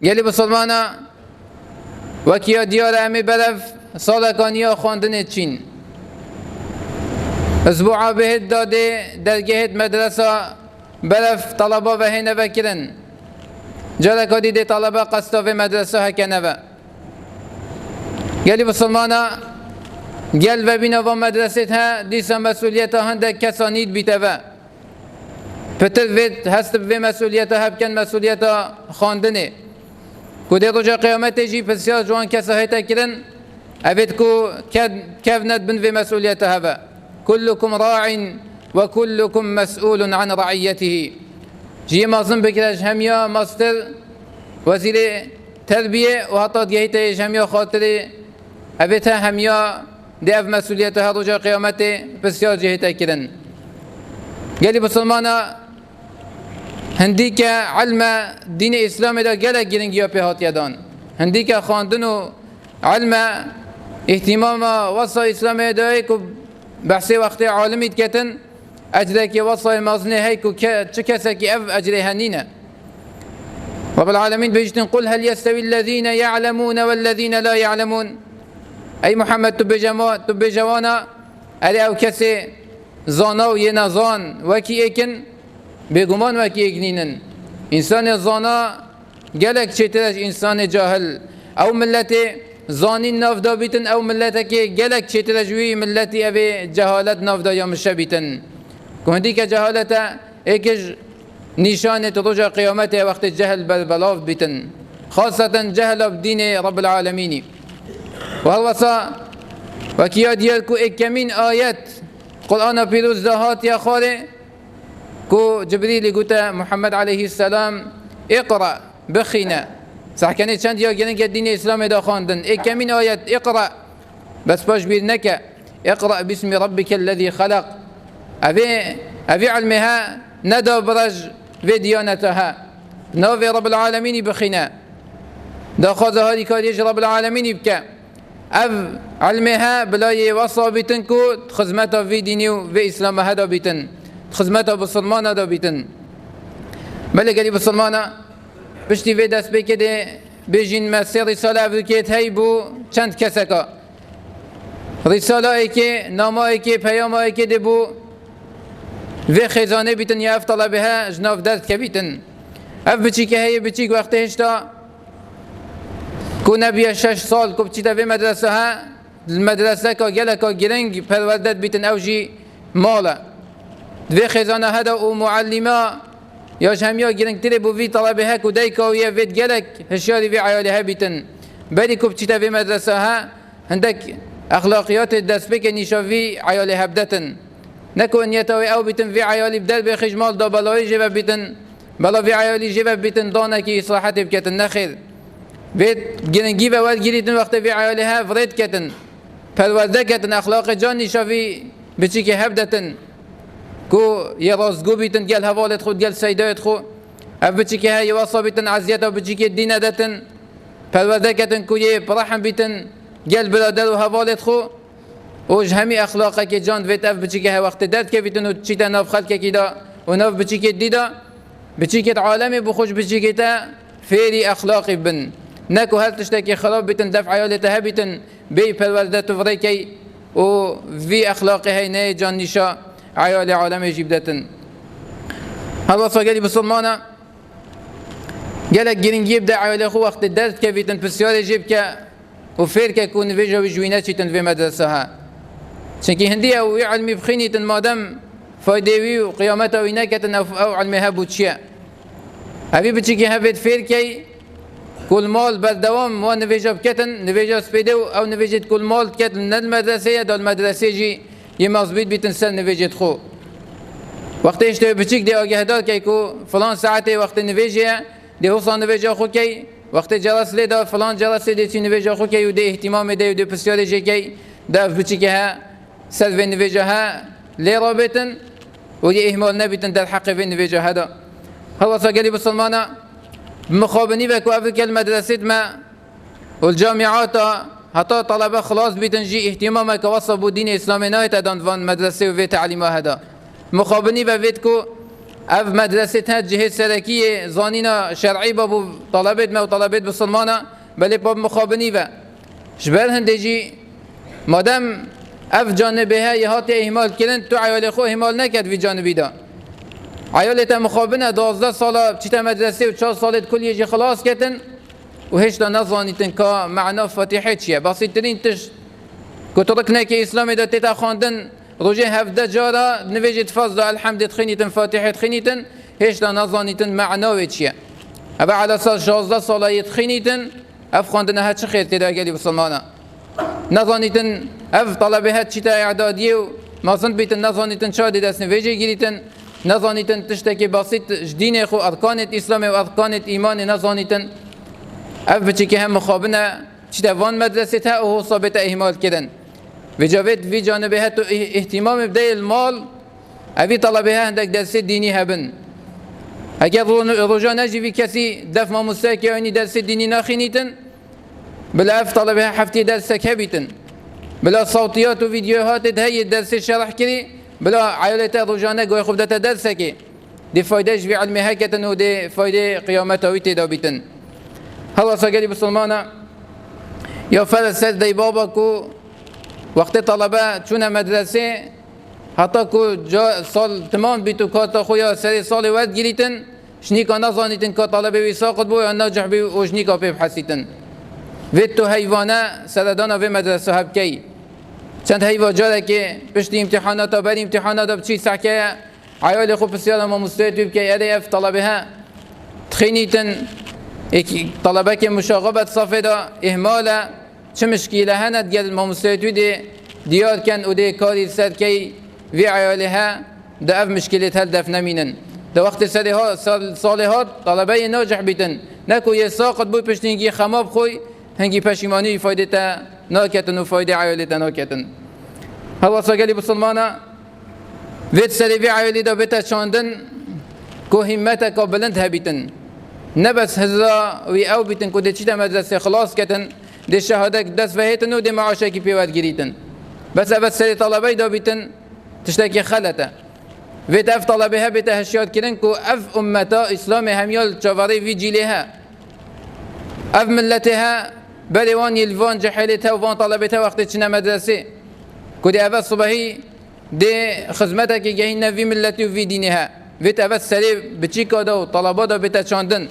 گلی بسلمانا وکیا دیار امی برف سالکانیا خواندن چین اسبوعا بهت داده درگهت مدرسه برف طلبه و هنه وکرن جالکا دیده طلبه قصدا و مدرسه هکنه و گلی بسلمانا گل و بینا و مدرسه ها دیسا مسئولیت هنده کسانید بیته و پتر وید هست به مسئولیت ها بکن مسئولیت خواندنه کده رجا قیامت جی پسیار جوان کسا هیتا کرن اوید کو کف ند بن و مسئولیت ها و كلكم راع وكلكم مسؤول عن رعيته جي مازن بكرش هميا ماستر وزير تربية وحتى جهته هميا خاطر أبتها هميا ديف مسؤوليتها رجع قيامته بسيار جهته كرن قالي بسلمانا هنديك علم دين الإسلام دا جلك جرنجيا بهات يدان هنديك خاندنو علم اهتمام وصا إسلام دا بحثي وقت عالمي كتن أجرك وصل مازنه هيكو كسك أف أجرهنينا رب العالمين بيجتن قل هل يستوي الذين يعلمون والذين لا يعلمون أي محمد تبجوانا أري أو كسي زانو ينزان وكي إكن بيقمان وكي إكنينن إنسان زانا جلك شترش إنسان جاهل أو ملتي زانين نافدا بيتن او ملتك جلك شترجوي ملتي ابي جهالت نافدا يا مشبيتن كوندي كجهالته اكج نشانه رجع قيامته وقت الجهل بالبلاف بيتن خاصة جهل بدين رب العالمين وهو صا وكيا ديالكو اكمين آيات قرآن بيروز دهات يا خالي كو جبريل قلت محمد عليه السلام اقرأ بخينا صح كانت چند یا گرنگ دین اسلام دا خواندن کمین آیت اقرأ بس باش بیر نکه اقرأ باسم ربك الذي خلق اوی علمها ندا برج و دیانتها ناوی رب العالمین بخینا دا خوازه هاری کاریج رب العالمین بکه او علمها بلای وصا بیتن کو خزمتا في دینی و اسلامها دا بیتن خزمتا بسلمانا دا بیتن بله گلی بسلمانا پشتی وی دست بکده بجین مسیر رساله افرکیت هی بو چند کسکا رساله ای که نامه ای که پیام ای که ده بو وی خزانه بیتن یا اف طلبه ها جناف درد که بیتن اف بچی که هی بچی که وقت هشتا کو نبیه 6 سال کو بچی ده وی مدرسه ها المدرسه که گله که گرنگ پروردت بیتن او جی ماله وی خزانه ها ده و معلمه ياش هميا جرنكتري بو في طلبها كودايكا ويا فيت جلك هشاري في عيالها بيتن بالي كوبتشيتا في مدرسها عندك اخلاقيات الدسبك نيشا في عيالها بدتن نكو ان يتوي او بيتن في عيالي بدل بخجمال دا بلاوي جيبا بيتن بلا في عيالي جيبا بيتن دانكي اصلاحات بكتن نخير بيت جرنجيبا والجريتن وقت في عيالها فريد كتن فالوردكتن اخلاق جان نيشا في بتشيكي هبدتن كو يرازقو بيتن قال هوالت خود قال سيدات خو اف بچيكي هاي وصا بيتن عزيتا وبچيكي الدين دتن فالوذاكتن كو يه برحم بيتن قال برادر وهوالت خو وج همي اخلاقك جان فيت اف بچيكي هاي وقت دات كبيتن وتشيتا ناف خلقك كده وناف بچيكي الديدا بچيكي عالمي بخوش بچيكي تا فيري اخلاقي بن نكو هل تشتكي خراب بيتن دفع عيالتها بيتن بي فالوردت فريكي وفي اخلاقي هاي ناي جان نشا عيال عالم جبدتن هذا صقلي بسلمانا قالك جرينجي يبدا عيال اخو وقت الدرس كيفيتن بسيار جيبك وفيرك يكون فيجا وجويناتشتن في مدرسها شنكي هنديه ويعلمي بخينيتن مادام فايدوي وقيامته وينكتن او علمها بوتشيا هبي بتشيكي هبت فيركي كل مال بالدوام ونفيجا بكتن نفيجا سبيدو او نفيجت كل مال كتن المدرسه دول المدرسه جي يمازبيت بيتنسل نفيجت خو وقت ايش تبي بتشيك دي اجهدار كيكو فلان ساعتي وقت نفيجيا دي وصل نفيجا خو كي وقت جلس لي دا فلان جلس دي تي نفيجا خو كي ودي اهتمام دي ودي بسيار جي كي دا بتشيكها سلف نفيجها لي رابطن ودي اهمال نبيتن در حق في نفيجا هذا هو صقلي بسلمانا مخابني بكو افريكا المدرسه ما والجامعات حتى طلبه خلاص بتنجي اهتمامك وصبوا دين الاسلام نايت دان فان مدرسه و تعليمه هذا مخابني بفيتكو اف مدرسه ها جهه سركيه زانینا شرعی بابو طلبت ما و طلبت بسلمانا بل باب مخابنی و جبر هندجی مادام اف جانبه ها یهات اهمال کردن تو عیال خو اهمال نکرد وی جانبی دا عیالت مخابنه 12 سال چیتا مدرسه و 4 سالت کل یجی خلاص کردن و هیچ دا نزانیتن که معنا فاتحه چیه بسیطترین تش کترکنه که اسلام دا تیتا خواندن روجه 17 جارا نویجت فاز دا الحمد تخینیتن فاتحه تخینیتن هیچ دا نزانیتن معناوی چیه اما على اساس 16 ساله تخینیتن اف خواندن ها چه خیر تیدا گلی بسلمانه نزانیتن اف طلبه ها چیتا اعدادیه و مازن بیتن نزانیتن چادی دست نویجه گیریتن نزانیتن تشتکی بسیط دین خو ارکانت اسلام و ارکانت ایمان نزانیتن اف بچی که هم مخابنه چیتا وان مدرسه تا او ثابت اهمال کردن و جاوید وی جانبه ها تو اهتمام بدای المال اوی طلبه ها هندک درس دینی هبن اگر رجا نجی کسی دف ما مستاکی آینی درس دینی ناخینیتن بلا اف طلبه ها هفتی درس کبیتن بلا صوتیات و ویدیوهات هی درس شرح کری بلا عائلت رجا نگوی خوب دتا درس کی دی فایده جوی علمی هکتن و دی فایده قیامت هاوی تیدا بیتن هلا ساگری بسلمانا یا فرسد دی بابا کو وقت طلبه چون مدرسه حتی که سال تمام بیتو کاتا خویا سری سال ورد گیریتن شنیکا نزانیتن که طلبه وی ساقط بو یا ناجح بی و شنیکا پیب حسیتن وید تو حیوانه سردانا وی مدرسه هب کی چند حیوان جاره که پشت امتحاناتا بر امتحاناتا بچی سحکه عیال خوب بسیار ما مستوید بی که یده اف طلبه ها تخینیتن طلبه که مشاغبت صافه دا اهماله چه مشکله هند گل ما مستوید دیار کن و دی کاری سر کی وی عیالها دا اف مشکلت هل دف نمینن دا وقت صالحات طلبه ناجح بیتن نکو یه ساقط بوی پشتینگی خماب خوی هنگی پشیمانی فایده تا ناکتن و فایده عیالتا ناکتن هوا ساگلی بسلمانا وید سری وی عیالی دا بیتا چاندن که همتا که بلند هبیتن نبس هزا وی او بیتن که دی چیتا مدرسه خلاص کتن دی شهاده دست وحیتن و دی معاشه کی پیوت گیریتن بس اول سری طلبه دا بیتن تشتكي خلته ويت اف طلبها بتهشيات كرن كو اف امتا اسلام هميال جواري في جيلها اف ملتها بلوان يلفان جحلتها وفان طلبتها وقت تشنا مدرسه كو دي اف صبحي دي خدمتك جهينا في ملتي وفي دينها ويت اف سري بچيكا دو طلبات دو بتچاندن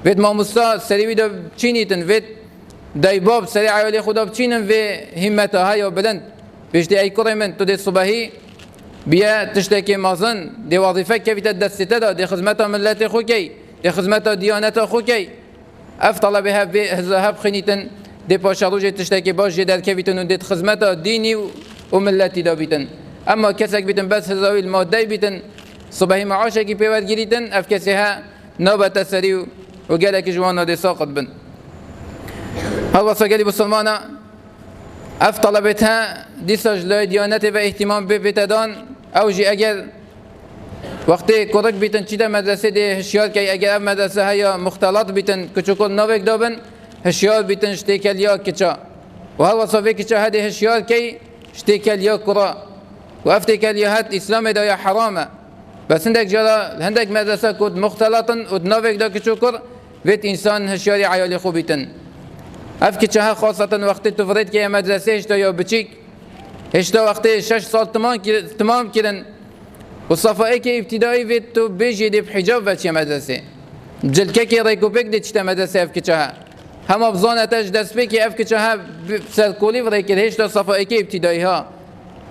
ويت ما مستا سري دو چينيتن ويت داي باب سري عيالي خدا بچينن في همتها يا بلند بيش دي اي كرمن تو دي صبحي بیا تشتکی مازن دی وظیفه که بیت دسته دا دی خدمت ملت خو کی دی خدمت دیانت خو کی اف طلبها به ذهب خنیتن دی پاشروج تشتکی باش در که بیتن دی خدمت دینی و ملتی دا بیتن اما کسک بیتن بس هزاوی الماده بیتن صبحی معاشه کی پیوت گیریتن اف کسی ها نوبت سری و گلک جوان دی ساقط بن هوا ساگلی بسلمانا اف طلبتها دی سجلای دیانت و اهتمام به بیتدان او جی اگر وقتی کرک بیتن چیده مدرسه دی هشیار که اگر اف مدرسه ها یا مختلط بیتن کچکل نوک دابن هشیار بیتن شتیکل یا کچا و هر وصفه کچا هدی هشیار که شتیکل یا کرا و افتیکل یا هد اسلام دا یا حرامه بس هندک جرا هندک مدرسه کد مختلطن و نوک دا کچکر ویت انسان هشیاری عیالی خوب بیتن اف کچا خاصتا وقتی تو فرید که مدرسه اشتا یا بچیک اشتا وقتی 6 سال تمام کردن و صفائه که ابتدایی وید تو بیجی دی بحجاب و چی مدرسه جلکه که ریکوپک دی چیتا مدرسه اف کچا هم افزانتش دست بی که اف کچا سرکولی و ریکر اشتا صفائه که ابتدایی ها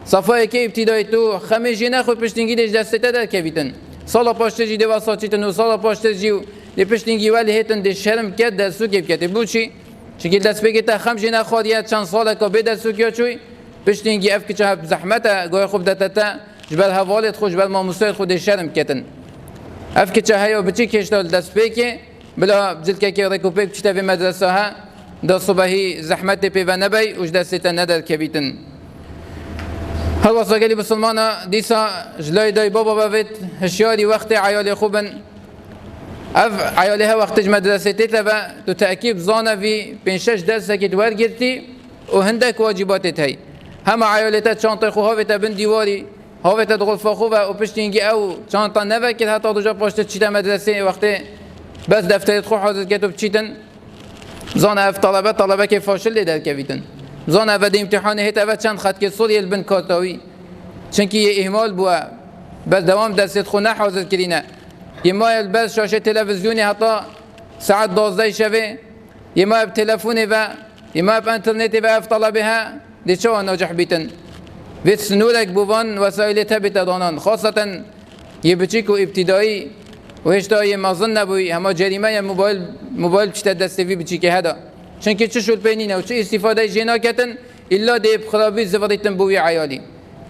صفائه که ابتدایی تو خمیجی نخود پشتنگی دیش دسته در که بیتن سالا پاشتر جی دی واسا چیتن و سالا پاشتر جی دی پشتنگی ولی هیتن دی شرم کد در سو که بکتی بود چی چون دست بگی تا خمجی نخواهد چند ساله که به دست سوکیا چوی پشتینگی اف که چه زحمت گوی خوب دتتا جبل حوالت خود جبل ماموسایت خود شرم کتن اف که چه هیا بچی کشتال دست بگی بلا بزد که ریکوپیک چیتا به مدرسه ها دا صبحی زحمت پی و نبی وش دستا ندر کبیتن هر واسه گلی بسلمانا دیسا جلای دای بابا بوید هشیاری وقت عیال خوبن اف عیالها وقت مدرسه تتبع تو تأکیب زانه وی 5-6 درس که دوار گرتی و هندک واجباتت هی همه عیالتا چانطه خواه و تبن دیواری هاوت دغلفا خو و پشتینگی او چند تا نوکل حتی دوجا پشت چیتا مدرسه وقتی بس دفترت خو حاضر کتب چیتن زان اف طلبه که فاشل لیدر کویتن زان اف د امتحان هیت اف چند خط که سوری البن کاتاوی چنکی یه اهمال بوا بس دوام دستت خو نه حاضر کرینه یه ما بس شاشه تلویزیونی حتی ساعت 12 شبه یه ما تلفونی و یه ما انترنتی و اف طلبه ها دی چه ناجح بیتن ویت سنورک بوان وسایل تبت دانان خاصتا یه بچیک و ابتدایی و هشتا یه مازن نبوی همه جریمه موبایل چیت دستوی بچیک هدا چونکه چه شد بینینه و چه استفاده جنا کتن الا دیب خرابی زفریتن بوی عیالی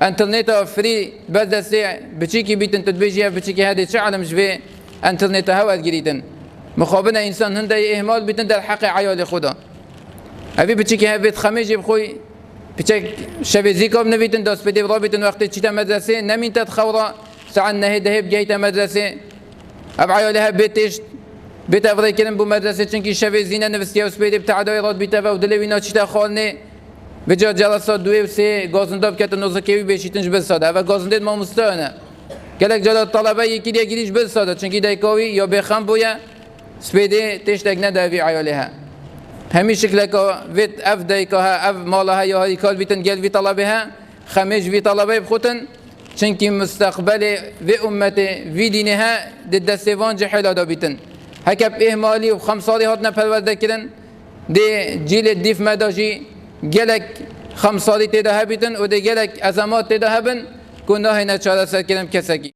انترنت فری بس دسته بچیکی بیتن تدبیجی بچیکی هدا چه علم جوی انترنت هوا گریدن مخابن انسان هنده اهمال بیتن در حق عیال خدا اوی بچیکی هفت خمیجی بخوی بچک شبیزی کام نویتن دست بدی رابطن وقتی چیتا مدرسه نمین تد خورا ساعت نه دهب گیتا مدرسه اب عیالها بیتش بیت افضل کردن بو مدرسه چنکی شبیزی ننوستی و سپیدی بتعدای راد بیتا و دلوینا چیتا خالنه بجا جلسات دوی و سه گازنداب کت نوزکیوی بشیتنش بساده و گازندید ما مستانه گلک جلال طلبه یکی دیگه گیریش بساده چنکی دایکاوی یا بخم بویا سپیدی تشتک نداوی عیالها همین شکل که ویت اف دایکاها اف مالها یا هایی کال بیتن گل وی طلبها خمیج وی طلبه بخوتن چنکی مستقبل وی امت وی دینها دستوان جحیل دا بیتن هکب اهمالی و 5 سالی هات نپرورده کردن دی جیل دیف مداجی گلک 5 سالی تیده بیتن و دی گلک ازمات تیده بن گناه نچاره سر کردن کسکی